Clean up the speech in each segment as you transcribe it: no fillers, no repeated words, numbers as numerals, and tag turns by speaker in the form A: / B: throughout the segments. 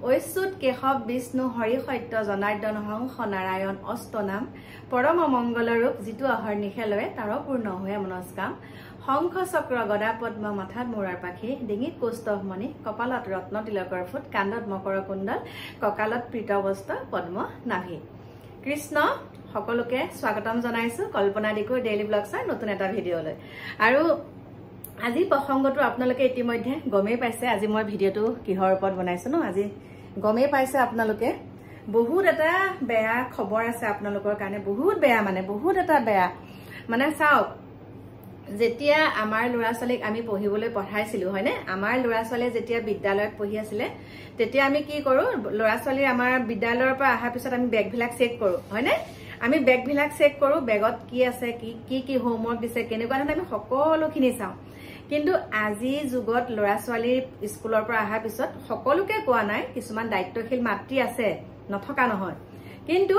A: ঐচ্যুত কেশৱ বিষ্ণু হৰি সত্য জনাৰ্দন হংস নাৰায়ণ অষ্টনাম পৰম মংগলৰূপ যিটো অহৰ্নিশে লয় তাৰো পূৰ্ণ হৈ মনস্কাম শংখ চক্ৰ গদা পদ্ম মাথাত মূৰাৰ পাখি ডিঙিত কৌস্তভমণি কপালত ৰত্ন তিলকৰ ফুট কান্ধত মকৰ কুণ্ডল কঁকালত পীতবস্ত্ৰ পদ্ম নাভি কৃষ্ণ সকলোকে স্বাগতম জনাইছো কল্পনা দিকুৰ ডেইলি ব্লগছৰ নতুন এটা ভিডিঅলৈ আৰু আজি প্ৰসংগটো আপোনালোকে ইতিমধ্যে গমেই পাইছে আজি মই ভিডিঅটো কিহৰ ওপৰত বনাইছো ন আজি গমেই পাইছে আপোনালোকে বহুত এটা বেয়া খবৰ আছে আপোনালোকৰ কাৰণে বহুত বেয়া মানে বহুত এটা বেয়া মানে চাওক যেতিয়া আমাৰ ল'ৰা ছোৱালীক আমি পঢ়িবলৈ পঠাইছিলো হয়নে আমাৰ ল'ৰা ছোৱালীয়ে যেতিয়া বিদ্যালয়ত পঢ়ি আছিল তেতিয়া আমি কি কৰো ল'ৰা ছোৱালী আমাৰ বিদ্যালয়ৰ পৰা অহাৰ পিছত আমি বেগবিলাক চেক কৰো হয়নে আমি বেগবিলাক চেক কৰো বেগত কি আছে কি হোমৱৰ্ক দিছে কেনেকুৱা ধৰণে আমি সকলোখিনি চাওঁ কিন্তু আজি যুগত ল'ৰা ছোৱালীৰ স্কুলৰ পৰা অহাৰ পিছত সকলোকে কোৱা নাই কিছুমান দায়িত্বশীল মাতৃ আছে নথকা নহয় কিন্তু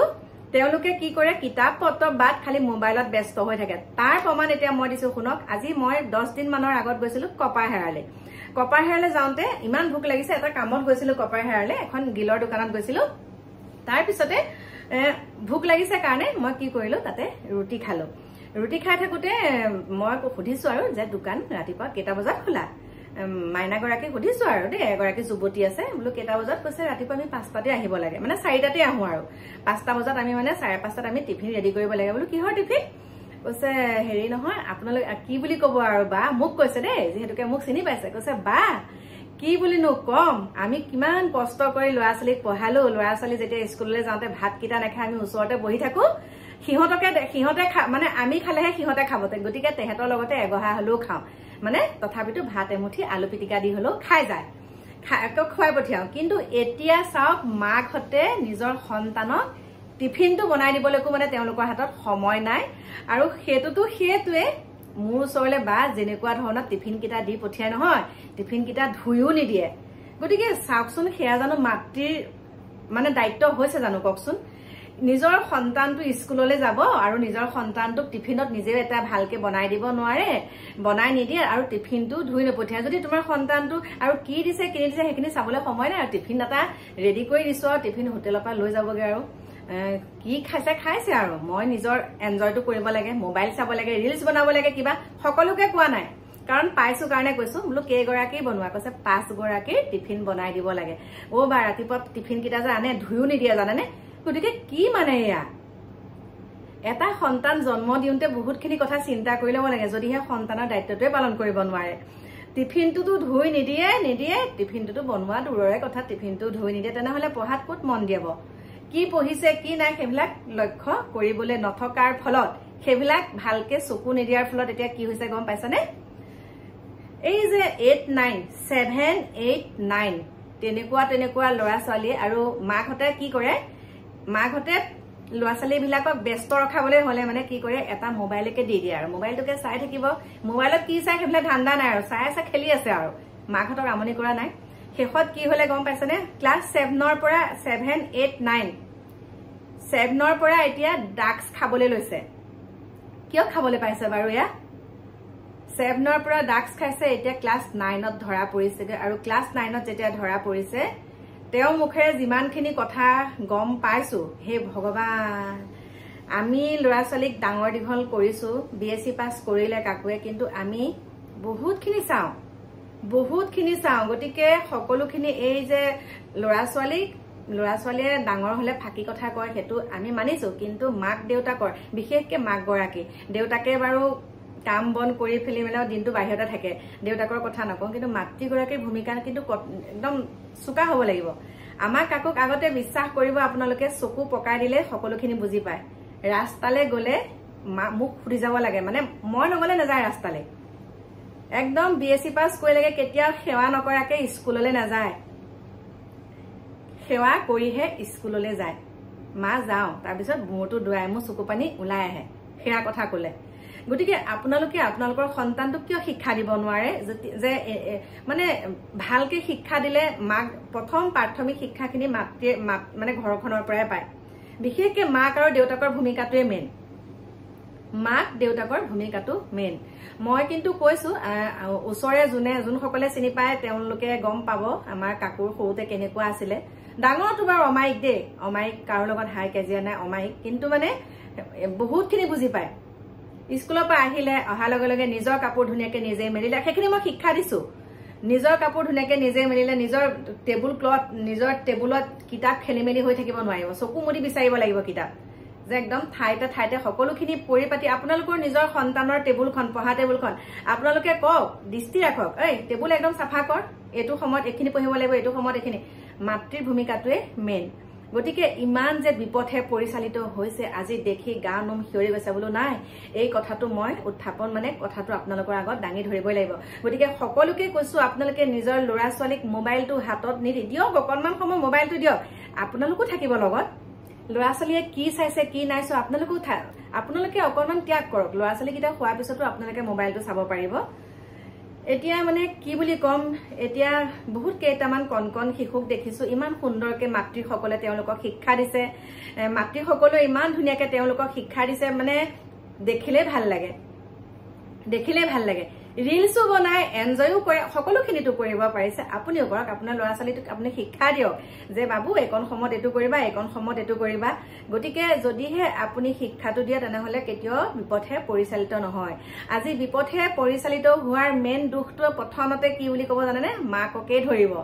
A: তেওঁলোকে কি কৰে কিতাপ পত্ৰ বাদ খালি মোবাইলত ব্যস্ত হৈ থাকে তাৰ প্ৰমাণ এতিয়া মই দিছো শুনক আজি মই 10 দিন মানৰ আগত গৈছিলো কপাৰহেৰালে যাওঁতে ইমান ভোক লাগিছে এটা কামত গৈছিলো কপাৰহেৰালে এখন গিলৰ দোকানত গৈছিলো তাৰ পিছতে ভোক লাগিছে কাৰণে মই কি কৰিলো তাতে ৰুটি খালো ৰুটি খাই থাকোতে মই সুধিছো আৰু যে দোকান ৰাতিপুৱা কেইটা বজাত খোলা মাইনা গৰাকী সুধিছো আৰু দেই এগৰাকী যুৱতী আছে বোলো কেইটা বজাত কৈছে ৰাতিপুৱা আমি 5টাতে আহিব লাগে মানে 4টাতে আহো আৰু 5টা বজাত আমি মানে 5:30টাত আমি টিফিন ৰেডি কৰিব লাগে বোলো কিহৰ টিফিন কৈছে হেৰি নহয় আপোনালোক কি বুলি কব আৰু বা মোক কৈছে দেই যিহেতুকে মোক চিনি পাইছে কৈছে বা কি বুলিনো কম আমি কিমান কষ্ট কৰি ল'ৰা ছোৱালীক পঢ়ালো ল'ৰা ছোৱালী যেতিয়া স্কুললৈ যাওঁতে ভাত কিটা নাখায় আমি ওচৰতে বহি থাকো সিহঁতে মানে আমি খালেহে সিহঁতে খাবতে গতিকে তেহেতৰ লগতে এগহা হলেও খাওঁ মানে তথাপিতো ভাত এমুঠি আলু পিটিকা দি হলেও খাই যায় খুৱাই পঠিয়াও কিন্তু এতিয়া চাওক মাকহঁতে নিজৰ সন্তানক টিফিনটো বনাই দিবলৈকো মানে তেওঁলোকৰ হাতত সময় নাই আৰু সেইটোৱে মোৰ ওচৰলে বা যেনেকুৱা ধৰণৰ টিফিন কিটা দি পঠিয়াই নহয় টিফিন কিটা ধুইও নিদিয়ে গতিকে চাওকচোন সেয়া জানো মাতৃৰ মানে দায়িত্ব হৈছে জানো কওকচোন নিজৰ সন্তানটো স্কুললৈ যাব আৰু নিজৰ সন্তানটোক টিফিনত নিজেও এটা ভালকে বনাই দিব নোৱাৰে বনাই নিদিয়ে আৰু টিফিনটো ধুই নপঠিয়ায় যদি তোমাৰ সন্তানটো আৰু কি দিছে সেইখিনি চাবলৈ সময় নাই আৰু টিফিন এটা ৰেডি কৰি দিছো আৰু টিফিন হোটেলৰ পৰা লৈ যাবগে আৰু কি খাইছে আৰু মই নিজৰ এনজয়টো কৰিব লাগে মোবাইল চাব লাগে ৰিলছ বনাব লাগে কিবা সকলোকে কোৱা নাই কাৰণ পাইছো কাৰণে কৈছো বোলো কেইগৰাকী বনোৱা কৈছে 5 গৰাকীৰ টিফিন বনাই দিব লাগে বা ৰাতিপুৱা টিফিন কিটা যে আনে ধুইও নিদিয়ে জানেনে গতিকে কি মানে এয়া এটা সন্তান জন্ম দিওঁতে বহুতখিনি কথা চিন্তা কৰি ল'ব লাগে যদিহে সন্তানৰ দায়িত্বটোৱে পালন কৰিব নোৱাৰে টিফিনটোতো ধুই নিদিয়ে টিফিনটোতো বনোৱা দূৰৰে কথা টিফিনটো ধুই নিদিয়ে তেনেহলে পঢ়াত ক'ত মন দিব কি পঢ়িছে কি নাই সেইবিলাক লক্ষ্য কৰিবলৈ নথকাৰ ফলত সেইবিলাক ভালকে চকু নিদিয়াৰ ফলত এতিয়া কি হৈছে গম পাইছানে এই যে 7, 8, 9 তেনেকুৱা ল'ৰা ছোৱালী আৰু মাকহঁতে কি কৰে মাকহঁতে ল'ৰা ছোৱালী বিলাকক ব্যস্ত ৰখাবলৈ হলে মানে কি কৰে এটা মোবাইলকে দি দিয়ে আৰু মোবাইলটোকে চাই থাকিব মোবাইলত কি চাই সেইবিলাক ধান্দা নাই আৰু চাই খেলি আছে আৰু মাকহঁতক আমনি কৰা নাই শেষত কি হলে গম পাইছনে ক্লাছ 7ৰ পৰা 7, 8, 9 7ৰ পৰা এতিয়া ড্ৰাগছ খাবলৈ লৈছে কিয় খাবলৈ পাইছে বাৰু এয়া 7ৰ পৰা ড্ৰাগছ খাইছে এতিয়া ক্লাছ 9ত ধৰা পৰিছে আৰু ক্লাছ 9ত যেতিয়া ধৰা পৰিছে তেওঁ মুখেৰে যিমানখিনি কথা গম পাইছো হে ভগৱান আমি ল'ৰা ছোৱালীক ডাঙৰ দীঘল কৰিছো BSc পাছ কৰিলে কাকুৱে কিন্তু আমি বহুতখিনি চাওঁ গতিকে সকলোখিনি এই যে ল'ৰা ছোৱালীয়ে ডাঙৰ হলে ফাঁকি কথা কয় সেইটো আমি মানিছো কিন্তু মাক দেউতাকৰ বিশেষকে মাক গৰাকী দেউতাকে বাৰু কাম বন কৰি ফেলি মেলাও দিনটো বাহিৰতে থাকে দেউতাকৰ কথা নকওঁ কিন্তু মাতৃগৰাকীৰ ভূমিকা কিন্তু একদম চোকা হ'ব লাগিব আমাৰ কাকুক আগতে বিশ্বাস কৰিব আপোনালোকে চকু পকাই দিলে সকলোখিনি বুজি পায় ৰাস্তালৈ গলে মুখ ফুৰি যাব লাগে মানে মই নগলে নাযায় ৰাস্তালৈ একদম BSc পাছ কৰিলেগে কেতিয়াও সেৱা নকৰাকে স্কুললৈ নাযায় সেৱা কৰিহে স্কুললৈ যায় মা যাওঁ তাৰপিছত মূৰটো দুৱাই মোৰ চকু পানী ওলাই আহে সেয়া কথা কলে গতিকে আপোনালোকে আপোনালোকৰ সন্তানটোক কিয় শিক্ষা দিব নোৱাৰে যে মানে ভালকে শিক্ষা দিলে মাক প্ৰথম প্ৰাথমিক শিক্ষাখিনি মানে ঘৰখনৰ পৰাই পায় বিশেষকে মাক আৰু দেউতাকৰ ভূমিকাটোৱে মেইন মাক দেউতাকৰ ভূমিকাটো মেইন মই কিন্তু কৈছো ওচৰে যোনসকলে চিনি পায় তেওঁলোকে গম পাব আমাৰ কাকুৰ সৰুতে কেনেকুৱা আছিলে ডাঙৰটো বাৰু অমাইক দে অমাইক কাৰো লগত হাই কাজিয়া নাই অমাইক কিন্তু মানে বহুতখিনি বুজি পায় স্কুলৰ পৰা আহিলে অহাৰ লগে লগে নিজৰ কাপোৰ ধুনীয়াকে নিজে মেলিলে সেইখিনি মই শিক্ষা দিছো নিজৰ কাপোৰ ধুনীয়াকে নিজে মেলিলে নিজৰ টেবুল ক্লথ নিজৰ টেবুলত কিতাপ খেলি মেলি হৈ থাকিব নোৱাৰিব চকু মুদি বিচাৰিব লাগিব কিতাপ যে একদম ঠাইতে সকলোখিনি পৰিপাতি আপোনালোকৰ নিজৰ সন্তানৰ টেবুলখন পঢ়া টেবুলখন আপোনালোকে কওক দৃষ্টি ৰাখক এই টেবুল একদম চাফা কৰ এইটো সময়ত এইখিনি পঢ়িব লাগিব এইটো সময়ত এইখিনি মাতৃৰ ভূমিকাটোৱে মেইন গতিকে ইমান যে বিপথে পৰিচালিত হৈছে আজি দেখি গা নোম হিয়ৰি গৈছে বোলো নাই এই কথাটো মই উত্থাপন মানে কথাটো আপোনালোকৰ আগত দাঙি ধৰিবই লাগিব গতিকে সকলোকে কৈছো আপোনালোকে নিজৰ ল'ৰা ছোৱালীক মোবাইলটো হাতত নিদি দিয়ক অকণমান সময় মোবাইলটো দিয়ক আপোনালোকো থাকিব লগত ল'ৰা ছোৱালীয়ে কি চাইছে কি নাই চোৱা আপোনালোকে অকণমান ত্যাগ কৰক ল'ৰা ছোৱালীকেইটা খোৱাৰ পিছতো আপোনালোকে মোবাইলটো চাব পাৰিব এতিয়া মানে কি বুলি কম এতিয়া বহুত কেইটামান কণ শিশুক দেখিছো ইমান সুন্দৰকে মাতৃসকলে তেওঁলোকক শিক্ষা দিছে মাতৃসকলে ইমান ধুনীয়াকে তেওঁলোকক শিক্ষা দিছে মানে দেখিলে ভাল লাগে ৰিলছো বনাই এনজয়ো কৰে সকলোখিনিতো কৰিব পাৰিছে আপুনিও কৰক আপোনাৰ ল'ৰা ছোৱালীটোক আপুনি শিক্ষা দিয়ক যে বাবু এইকণ সময়ত এইটো কৰিবা এইকণ সময়ত এইটো কৰিবা গতিকে যদিহে আপুনি শিক্ষাটো দিয়ে তেনেহলে কেতিয়াও বিপথে পৰিচালিত নহয় আজি বিপথে পৰিচালিত হোৱাৰ মেইন দুখটো প্ৰথমতে কি বুলি ক'ব জানেনে মাককে ধৰিব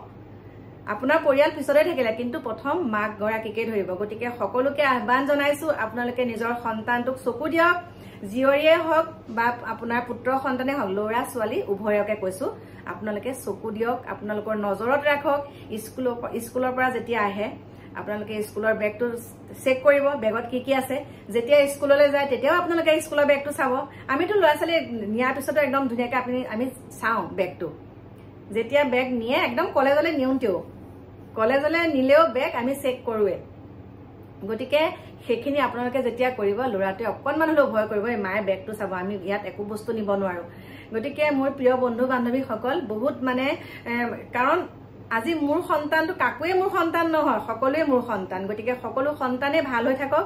A: আপোনাৰ পৰিয়াল পিছতে থাকিলে কিন্তু প্ৰথম মাক গৰাকীকে ধৰিব গতিকে সকলোকে আহ্বান জনাইছো আপোনালোকে নিজৰ সন্তানটোক চকু দিয়ক জিয়ৰিয়ে হওক বা আপোনাৰ পুত্ৰ সন্তানে হওক ল'ৰা ছোৱালী উভয়কে কৈছো আপোনালোকে চকু দিয়ক আপোনালোকৰ নজৰত ৰাখক স্কুলৰ পৰা যেতিয়া আহে আপোনালোকে স্কুলৰ বেগটো চেক কৰিব বেগত কি আছে যেতিয়া স্কুললৈ যায় তেতিয়াও আপোনালোকে স্কুলৰ বেগটো চাব আমিতো ল'ৰা ছোৱালী নিয়াৰ পিছতো একদম ধুনীয়াকে আমি চাওঁ বেগটো যেতিয়া বেগ নিয়ে একদম কলেজলৈ নিওঁতেও কলেজলৈ নিলেও বেগ আমি চেক কৰোৱে গতিকে সেইখিনি আপোনালোকে যেতিয়া কৰিব ল'ৰাটোৱে অকণমান হলেও ভয় কৰিব এই মায়ে বেগটো চাব আমি ইয়াত একো বস্তু নিব নোৱাৰো গতিকে মোৰ প্ৰিয় বন্ধু বান্ধৱীসকল বহুত মানে কাৰণ আজি মোৰ সন্তানটো কাকুৱে মোৰ সন্তান নহয় সকলোৱে মোৰ সন্তান গতিকে সকলো সন্তানে ভাল হৈ থাকক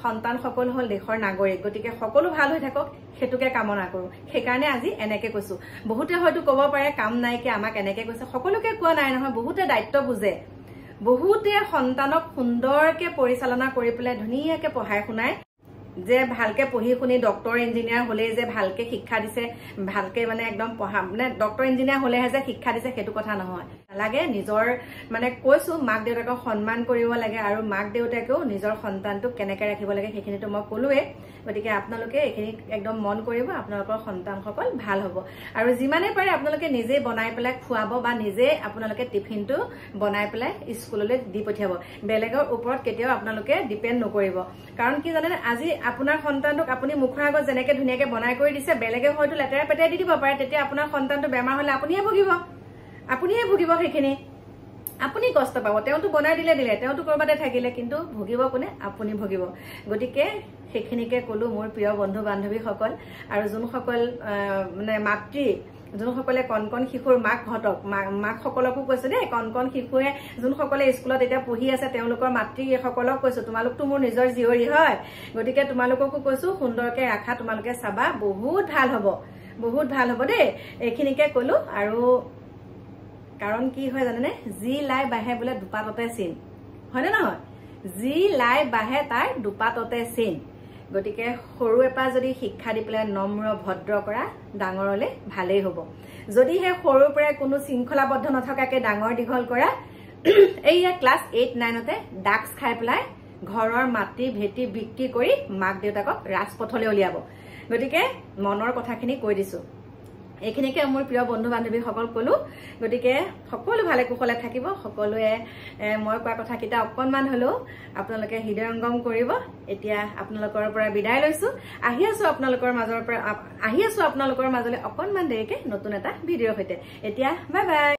A: সন্তান সকল হল দেশৰ নাগৰিক গতিকে সকলো ভাল হৈ থাকক হেতুকে কামনা কৰো সেইকাৰণে আজি এনেকে কৈছো বহুতে হয়তো ক'ব পাৰে কাম নাই কি আমাক এনেকে কৈছে সকলোকে কোৱা নাই নহয় বহুতে দায়িত্ব বুজে বহুতে সন্তানক সুন্দৰকে পৰিচালনা কৰি পেলাই ধুনীয়াকে পঢ়াই শুনাই যে ভালকে পঢ়ি শুনি ডক্টৰ ইঞ্জিনিয়াৰ হলে যে ভালকে শিক্ষা দিছে ভালকে মানে একদম পঢ়া মানে ডক্টৰ ইঞ্জিনিয়াৰ হলেহে যে শিক্ষা দিছে সেইটো কথা নহয় লাগে নিজৰ মানে কৈছো মাক দেউতাকক সন্মান কৰিব লাগে আৰু মাক দেউতাকেও নিজৰ সন্তানটোক কেনেকে ৰাখিব লাগে সেইখিনিতো মই ক'লোৱে গতিকে আপোনালোকে এইখিনি একদম মন কৰিব আপোনালোকৰ সন্তানসকল ভাল হ'ব আৰু যিমানে পাৰে আপোনালোকে নিজে বনাই পেলাই খুৱাব বা নিজে আপোনালোকে টিফিনটো বনাই পেলাই স্কুললৈ দি পঠিয়াব বেলেগৰ ওপৰত কেতিয়াও আপোনালোকে ডিপেণ্ড নকৰিব কাৰণ কি জানেনে আজি আপোনাৰ সন্তানটোক আপুনি মুখৰ আগত যেনেকে ধুনীয়াকে বনাই কৰি দিছে বেলেগে হয়তো লেতেৰা পেটাই দি দিব পাৰে তেতিয়া আপোনাৰ সন্তানটো বেমাৰ হলে আপুনিহে ভুগিব সেইখিনি আপুনি কষ্ট পাব তেওঁতো বনাই দিলে তেওঁতো কৰবাতে থাকিলে কিন্তু ভুগিব কোনে আপুনি ভুগিব গতিকে সেইখিনিকে কলো মোৰ প্ৰিয় বন্ধু বান্ধৱীসকল আৰু যোনসকল মানে মাতৃ যোনসকলে কণ শিশুৰ মাকসকলকো কৈছো দেই কণ শিশুৱে যোনসকলে স্কুলত এতিয়া পঢ়ি আছে তেওঁলোকৰ মাতৃসকলক কৈছো তোমালোকতো মোৰ নিজৰ জীয়ৰী হয় গতিকে তোমালোককো কৈছো সুন্দৰকে ৰাখা তোমালোকে চাবা বহুত ভাল হ'ব দেই এইখিনিকে কলো আৰু কাৰণ কি হয় জানেনে যি লাই বাঢ়ে বোলে দুপাততে চিন হয়নে নহয় যি লাই বাঢ়ে তাৰ দুপাততে চিন গতিকে সৰু এপা যদি শিক্ষা দি পেলাই নম্ৰ ভদ্ৰ কৰা ডাঙৰলে ভালেই হ'ব যদিহে সৰুৰ পৰা কোনো শৃংখলাবদ্ধ নথকাকে ডাঙৰ দীঘল কৰা এইয়া ক্লাছ 8-9তে ডাক্স খাই পেলাই ঘৰৰ মাটি ভেটি বিক্ৰী কৰি মাক দেউতাকক ৰাজপথলৈ উলিয়াব গতিকে মনৰ কথাখিনি কৈ দিছো এইখিনিকে মোৰ প্ৰিয় বন্ধু বান্ধৱীসকল কলো গতিকে সকলো ভালে কুশলে থাকিব সকলোৱে মই কোৱা কথাকেইটা অকণমান হলেও আপোনালোকে হৃদয়ংগম কৰিব এতিয়া আপোনালোকৰ পৰা বিদায় লৈছো আহি আছো আপোনালোকৰ মাজলৈ অকণমান দেৰিকে নতুন এটা ভিডিঅ' সৈতে এতিয়া বাই বাই